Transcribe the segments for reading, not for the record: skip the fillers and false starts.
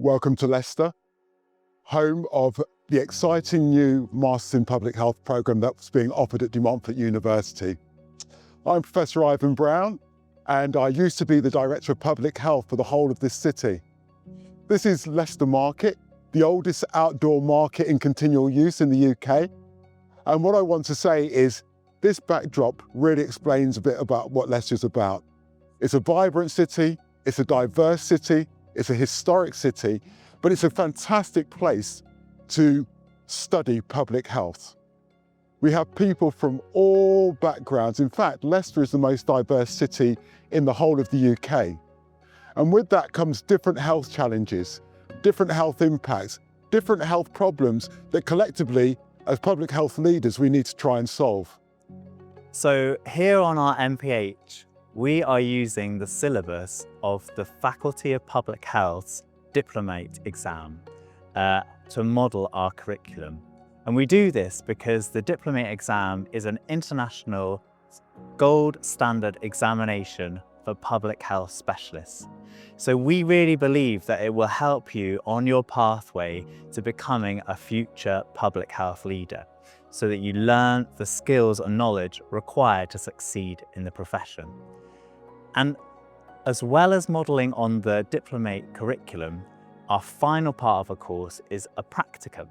Welcome to Leicester, home of the exciting new Masters in Public Health programme that's being offered at Montfort University. I'm Professor Ivan Browne, and I used to be the Director of Public Health for the whole of this city. This is Leicester Market, the oldest outdoor market in continual use in the UK. And what I want to say is this backdrop really explains a bit about what Leicester's about. It's a vibrant city, it's a diverse city, it's a historic city, but it's a fantastic place to study public health. We have people from all backgrounds. In fact, Leicester is the most diverse city in the whole of the UK. And with that comes different health challenges, different health impacts, different health problems that collectively, as public health leaders, we need to try and solve. So here on our MPH, we are using the syllabus of the Faculty of Public Health's Diplomate exam to model our curriculum. And we do this because the Diplomate exam is an international gold standard examination for public health specialists. So we really believe that it will help you on your pathway to becoming a future public health leader, so that you learn the skills and knowledge required to succeed in the profession. And as well as modelling on the Diplomate curriculum, our final part of a course is a practicum.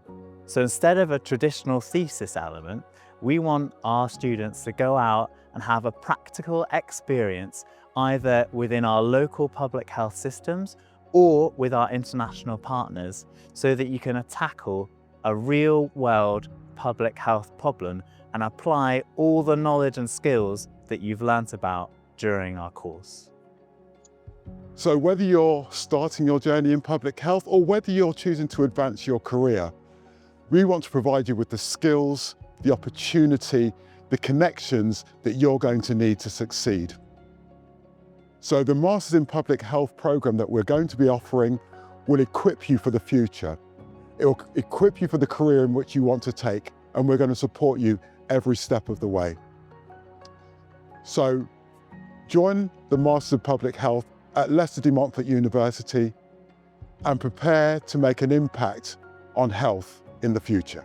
So instead of a traditional thesis element, we want our students to go out and have a practical experience either within our local public health systems or with our international partners, so that you can tackle a real-world public health problem and apply all the knowledge and skills that you've learnt about during our course. So whether you're starting your journey in public health or whether you're choosing to advance your career, we want to provide you with the skills, the opportunity, the connections that you're going to need to succeed. So the Masters in Public Health programme that we're going to be offering will equip you for the future. It will equip you for the career in which you want to take, and we're going to support you every step of the way. So join the Masters of Public Health at Leicester de Montfort University and prepare to make an impact on health in the future.